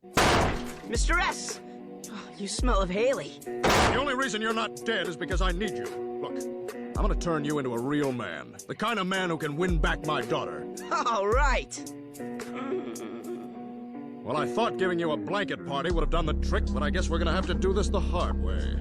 Mr. S! Oh, you smell of Haley. The only reason you're not dead is because I need you. Look, I'm gonna turn you into a real man. The kind of man who can win back my daughter. All right. Well, I thought giving you a blanket party would have done the trick, but I guess we're gonna have to do this the hard way.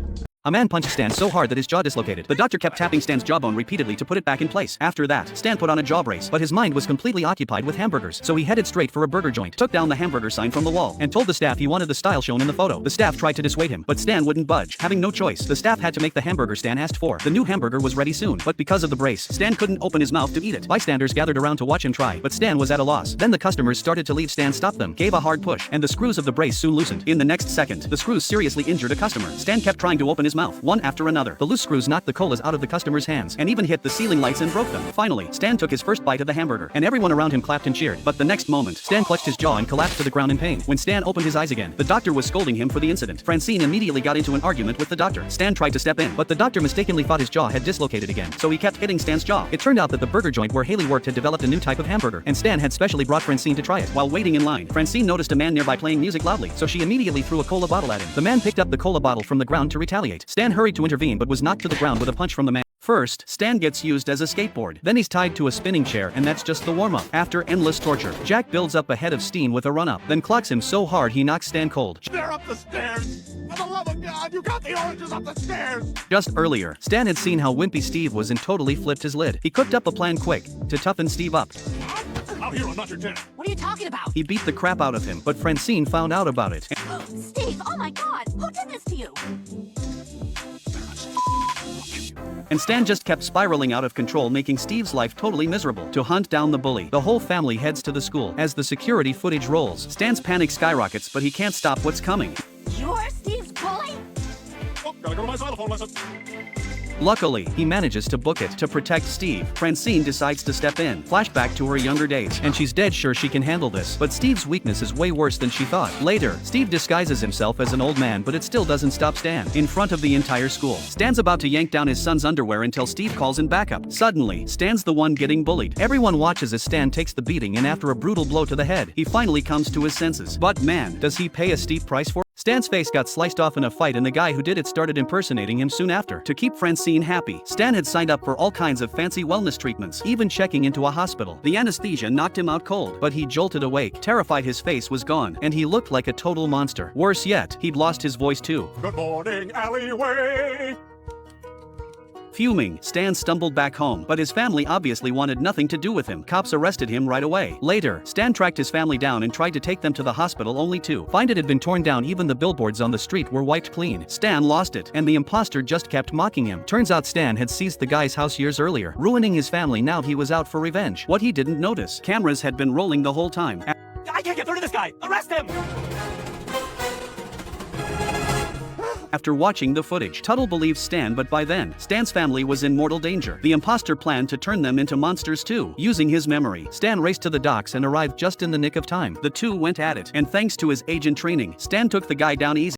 A man punched Stan so hard that his jaw dislocated. The doctor kept tapping Stan's jawbone repeatedly to put it back in place. After that, Stan put on a jaw brace, but his mind was completely occupied with hamburgers, so he headed straight for a burger joint, took down the hamburger sign from the wall, and told the staff he wanted the style shown in the photo. The staff tried to dissuade him, but Stan wouldn't budge. Having no choice, the staff had to make the hamburger Stan asked for. The new hamburger was ready soon, but because of the brace, Stan couldn't open his mouth to eat it. Bystanders gathered around to watch him try, but Stan was at a loss. Then the customers started to leave. Stan stopped them, gave a hard push, and the screws of the brace soon loosened. In the next second, the screws seriously injured a customer. Stan kept trying to open his mouth, one after another. The loose screws knocked the colas out of the customer's hands and even hit the ceiling lights and broke them. Finally, Stan took his first bite of the hamburger, and everyone around him clapped and cheered. But the next moment, Stan clutched his jaw and collapsed to the ground in pain. When Stan opened his eyes again, the doctor was scolding him for the incident. Francine immediately got into an argument with the doctor. Stan tried to step in, but the doctor mistakenly thought his jaw had dislocated again, so he kept hitting Stan's jaw. It turned out that the burger joint where Haley worked had developed a new type of hamburger, and Stan had specially brought Francine to try it. While waiting in line, Francine noticed a man nearby playing music loudly, so she immediately threw a cola bottle at him. The man picked up the cola bottle from the ground to retaliate. Stan hurried to intervene but was knocked to the ground with a punch from the man. First, Stan gets used as a skateboard. Then he's tied to a spinning chair, and that's just the warm-up. After endless torture, Jack builds up a head of steam with a run-up, then clocks him so hard he knocks Stan cold. They're up the stairs! For the love of God, you got the oranges up the stairs! Just earlier, Stan had seen how wimpy Steve was and totally flipped his lid. He cooked up a plan quick to toughen Steve up. Out here, I'm not your dad. What are you talking about? He beat the crap out of him, but Francine found out about it. Steve, oh my God, who did this to you? And Stan just kept spiraling out of control, making Steve's life totally miserable. To hunt down the bully, the whole family heads to the school. As the security footage rolls, Stan's panic skyrockets, but he can't stop what's coming. You're Steve's bully? Oh, gotta go to my xylophone lesson. Luckily, he manages to book it. To protect Steve, Francine decides to step in. Flashback to her younger days, and she's dead sure she can handle this. But Steve's weakness is way worse than she thought. Later, Steve disguises himself as an old man, but it still doesn't stop Stan. In front of the entire school, Stan's about to yank down his son's underwear until Steve calls in backup. Suddenly, Stan's the one getting bullied. Everyone watches as Stan takes the beating, and after a brutal blow to the head, he finally comes to his senses. But man, does he pay a steep price for it? Stan's face got sliced off in a fight, and the guy who did it started impersonating him soon after. To keep Francine happy, Stan had signed up for all kinds of fancy wellness treatments, even checking into a hospital. The anesthesia knocked him out cold, but he jolted awake. Terrified, his face was gone, and he looked like a total monster. Worse yet, he'd lost his voice too. Good morning, alleyway! Fuming, Stan stumbled back home, but his family obviously wanted nothing to do with him. Cops arrested him right away. Later, Stan tracked his family down and tried to take them to the hospital, only to find it had been torn down. Even the billboards on the street were wiped clean. Stan lost it, and the imposter just kept mocking him. Turns out Stan had seized the guy's house years earlier, ruining his family. Now he was out for revenge. What he didn't notice, cameras had been rolling the whole time. I can't get through to this guy! Arrest him! After watching the footage, Tuttle believes Stan, but by then, Stan's family was in mortal danger. The imposter planned to turn them into monsters too. Using his memory, Stan raced to the docks and arrived just in the nick of time. The two went at it, and thanks to his agent training, Stan took the guy down easy.